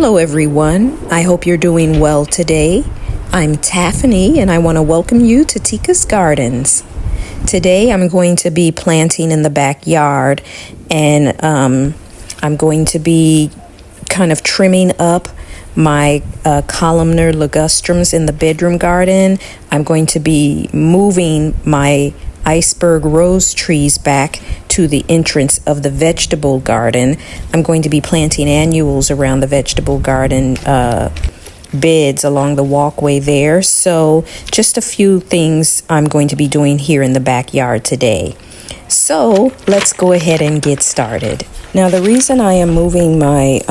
Hello everyone, I hope you're doing well today. I'm Taffany and I want to welcome you to Tika's Gardens. Today I'm going to be planting in the backyard and I'm going to be kind of trimming up my columnar ligustrums in the bedroom garden. I'm going to be moving my Iceberg Rose Trees back to the entrance of the vegetable garden. I'm going to be planting annuals around the vegetable garden beds along the walkway there. So just a few things I'm going to be doing here in the backyard today. So let's go ahead and get started. Now the reason I am moving my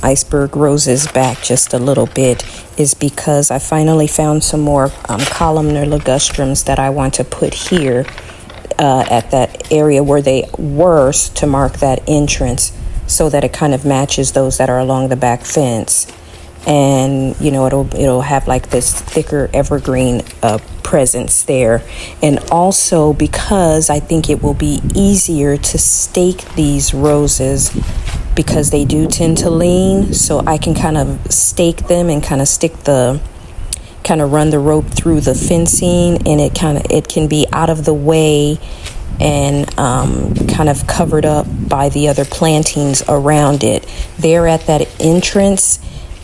iceberg roses back just a little bit is because I finally found some more columnar ligustrums that I want to put here at that area where they were to mark that entrance, so that it kind of matches those that are along the back fence. And you know, it'll have like this thicker evergreen presence there. And also because I think it will be easier to stake these roses because they do tend to lean, so I can kind of stake them and kind of run the rope through the fencing, and it can be out of the way and kind of covered up by the other plantings around it. There at that entrance,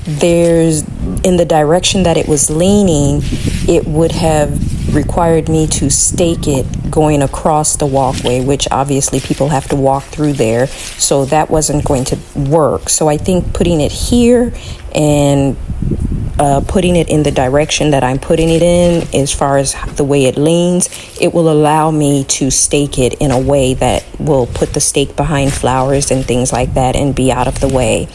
there's, in the direction that it was leaning, it would have required me to stake it going across the walkway, which obviously people have to walk through there, so that wasn't going to work. So I think putting it here and putting it in the direction that I'm putting it in, as far as the way it leans, it will allow me to stake it in a way that will put the stake behind flowers and things like that and be out of the way.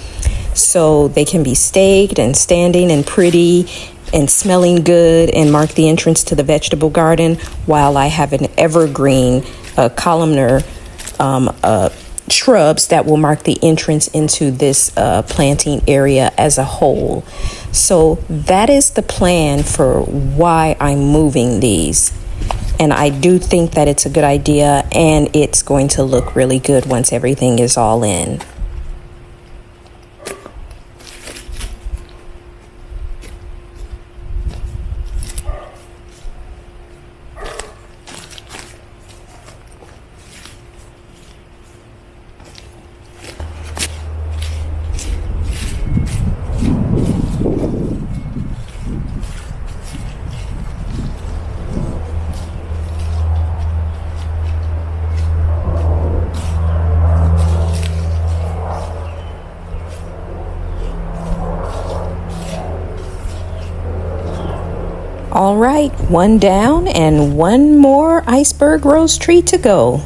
So they can be staked and standing and pretty and smelling good and mark the entrance to the vegetable garden, while I have an evergreen columnar shrubs that will mark the entrance into this planting area as a whole. So that is the plan for why I'm moving these. And I do think that it's a good idea, and it's going to look really good once everything is all in. All right, one down and one more iceberg rose tree to go.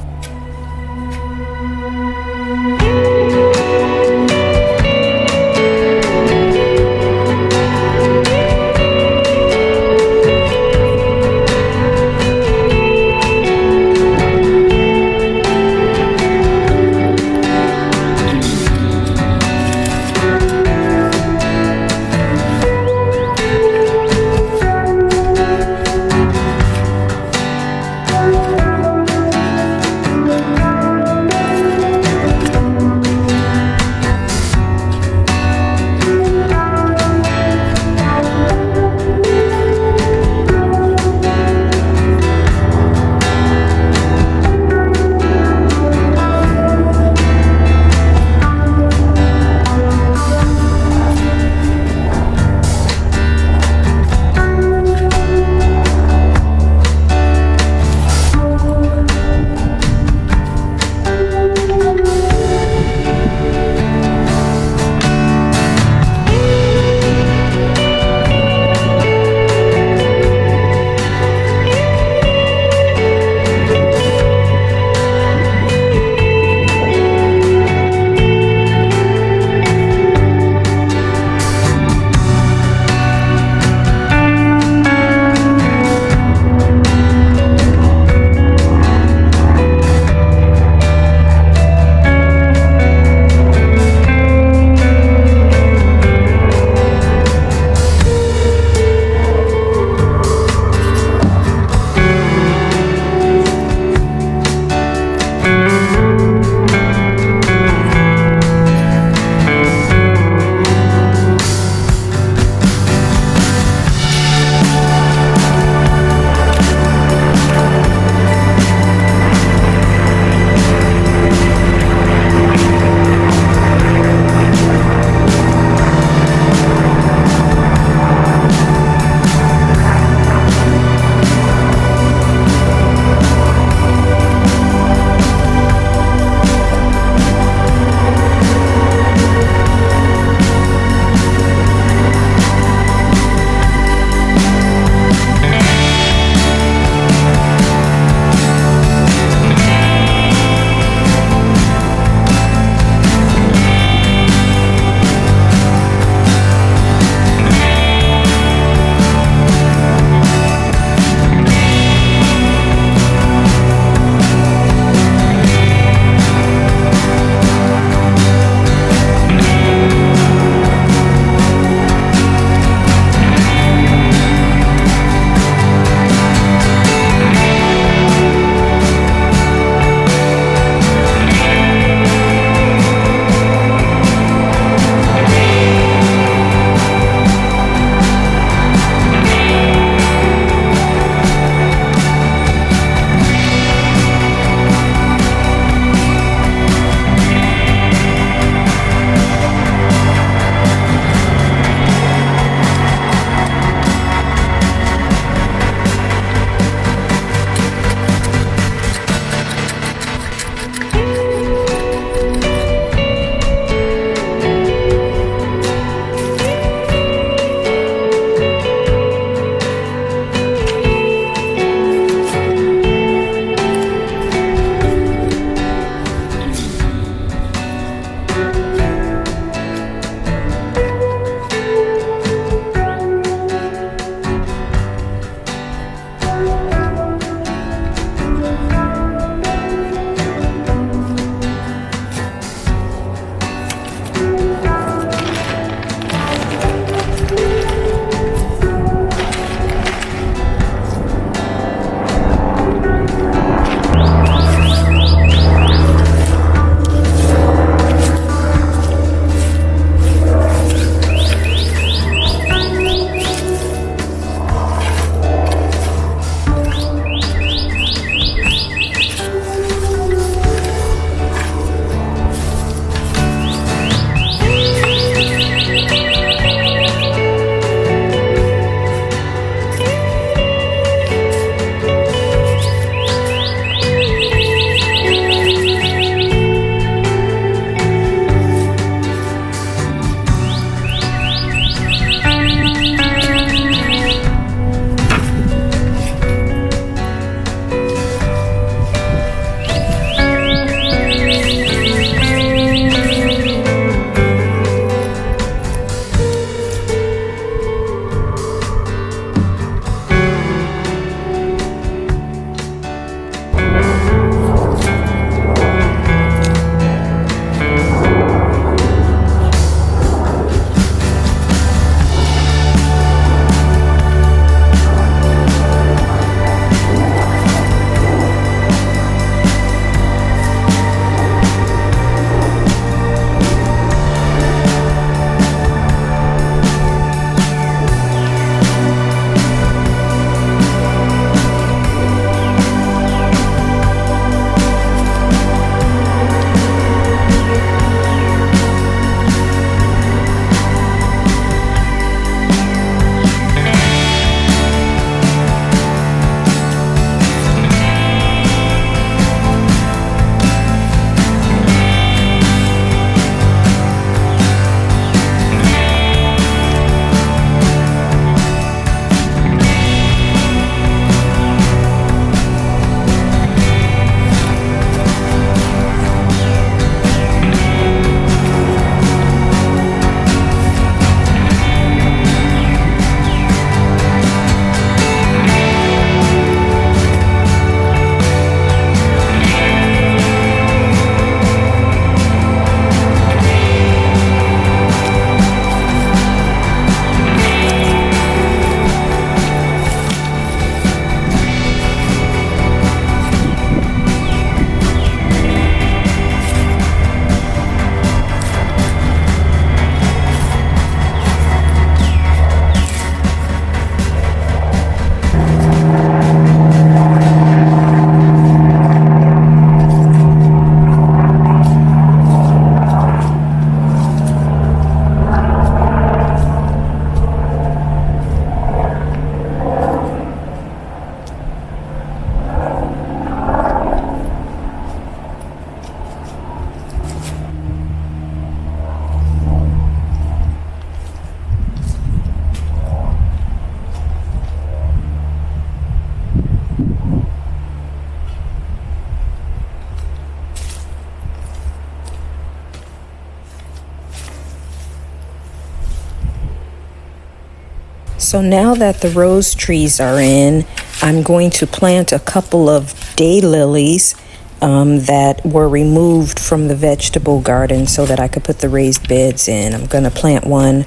So now that the rose trees are in, I'm going to plant a couple of daylilies that were removed from the vegetable garden so that I could put the raised beds in. I'm going to plant one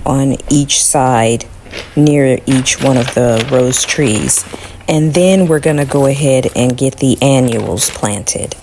on each side near each one of the rose trees. And then we're going to go ahead and get the annuals planted.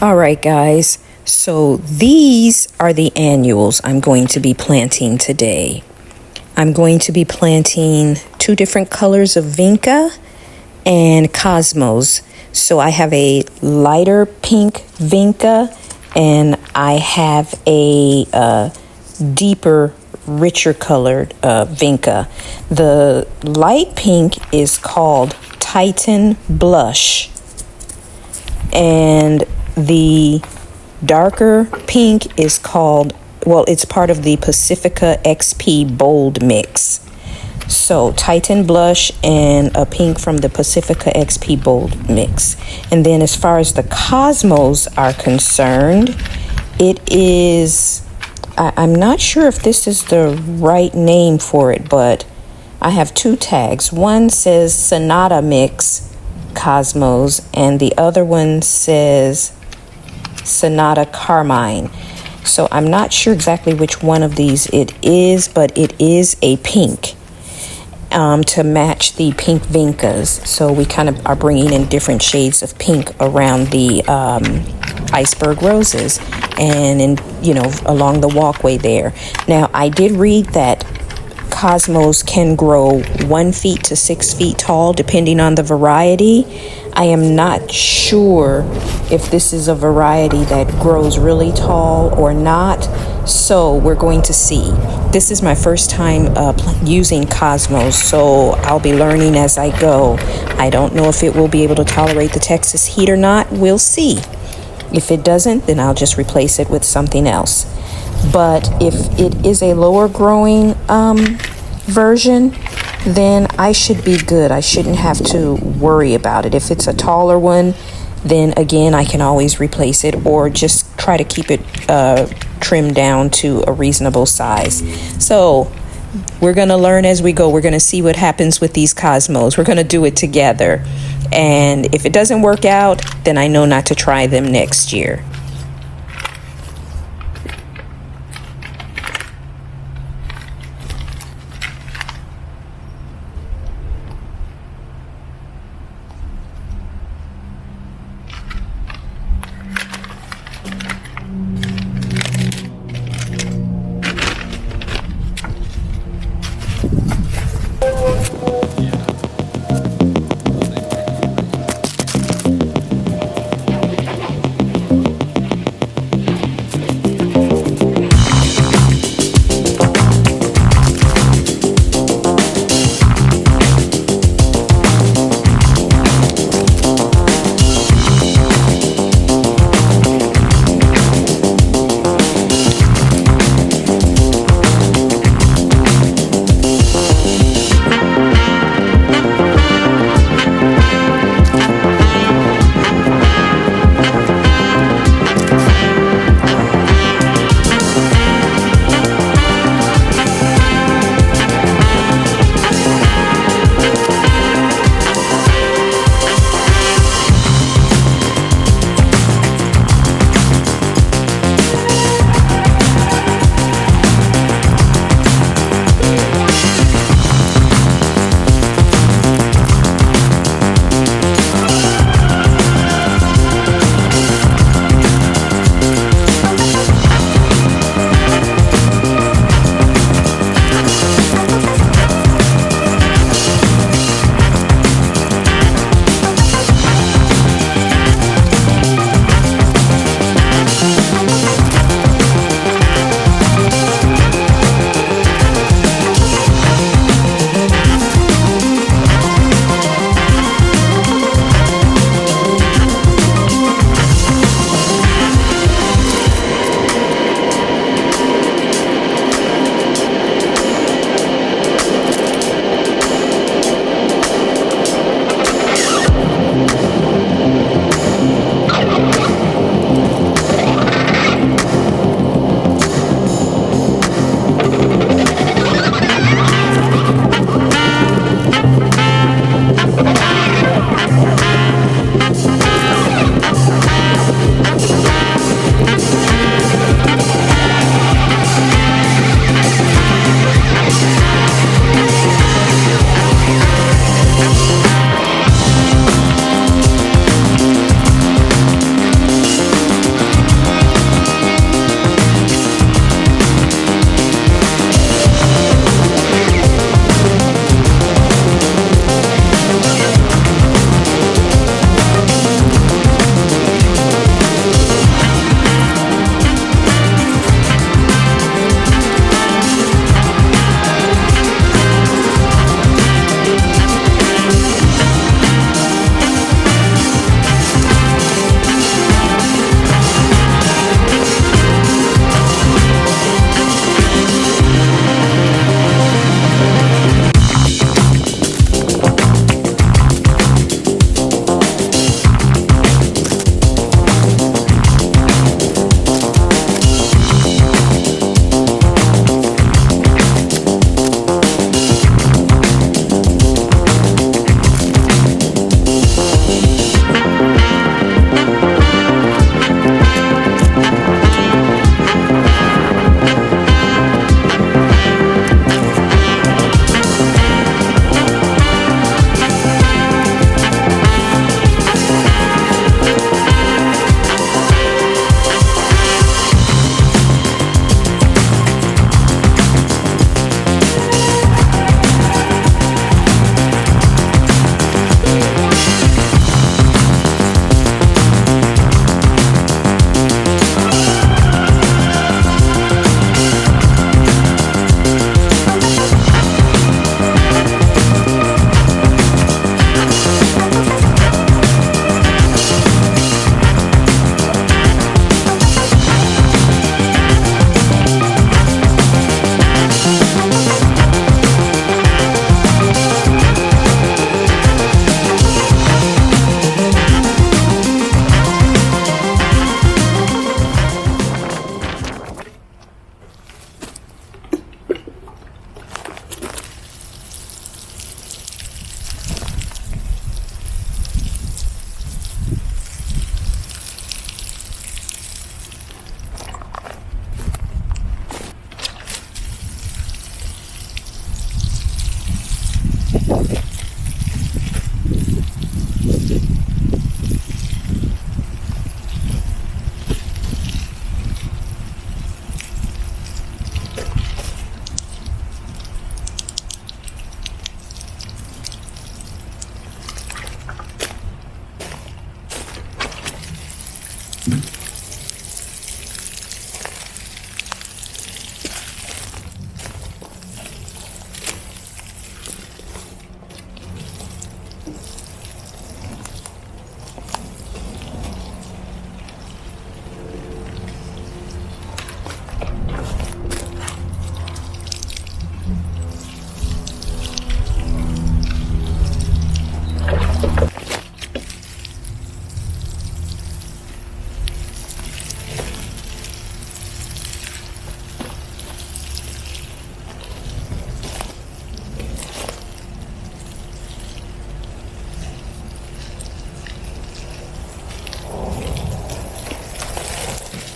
All right, guys. So these are the annuals I'm going to be planting today. I'm going to be planting 2 different colors of vinca and cosmos. So I have a lighter pink vinca and I have a deeper, richer colored vinca. The light pink is called Titan Blush, and the darker pink is called, well, it's part of the Pacifica XP Bold Mix. So Titan Blush and a pink from the Pacifica XP Bold Mix. And then as far as the cosmos are concerned, it is, I'm not sure if this is the right name for it, but I have 2 tags. One says Sonata Mix Cosmos and the other one says Sonata Carmine. So I'm not sure exactly which one of these it is, but it is a pink to match the pink vincas. So we kind of are bringing in different shades of pink around the iceberg roses and along the walkway there. Now, I did read that cosmos can grow 1 feet to 6 feet tall depending on the variety. I am not sure if this is a variety that grows really tall or not, so we're going to see. This is my first time using cosmos, so I'll be learning as I go. I don't know if it will be able to tolerate the Texas heat or not. We'll see. If it doesn't, then I'll just replace it with something else. But if it is a lower growing version, then I should be good. I shouldn't have to worry about it. If it's a taller one, then again, I can always replace it or just try to keep it trimmed down to a reasonable size. So we're going to learn as we go. We're going to see what happens with these cosmos. We're going to do it together. And if it doesn't work out, then I know not to try them next year.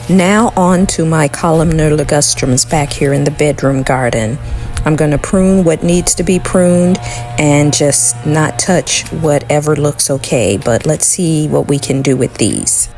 Now on to my columnar ligustrums back here in the bedroom garden. I'm going to prune what needs to be pruned and just not touch whatever looks okay. But let's see what we can do with these.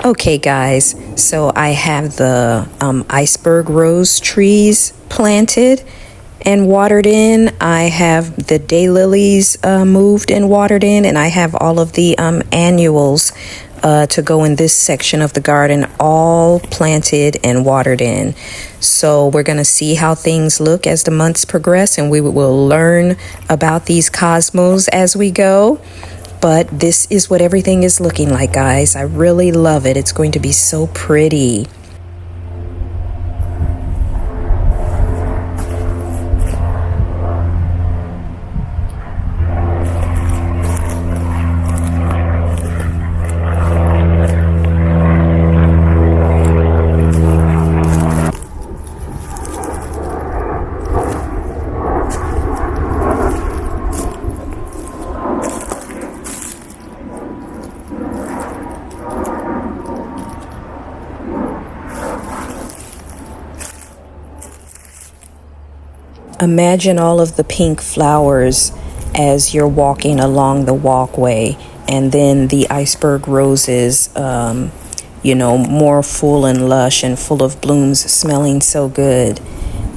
Okay guys, so I have the Iceberg Rose Trees planted and watered in. I have the daylilies moved and watered in, and I have all of the annuals to go in this section of the garden, all planted and watered in. So we're going to see how things look as the months progress, and we will learn about these cosmos as we go. But this is what everything is looking like, guys. I really love it. It's going to be so pretty. Imagine all of the pink flowers as you're walking along the walkway, and then the iceberg roses, more full and lush and full of blooms, smelling so good.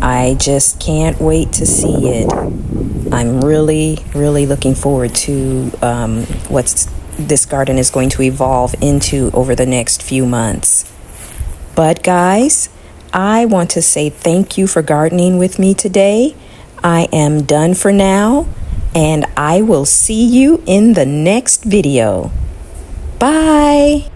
I just can't wait to see it. I'm really, really looking forward to what this garden is going to evolve into over the next few months. But guys, I want to say thank you for gardening with me today. I am done for now, and I will see you in the next video. Bye.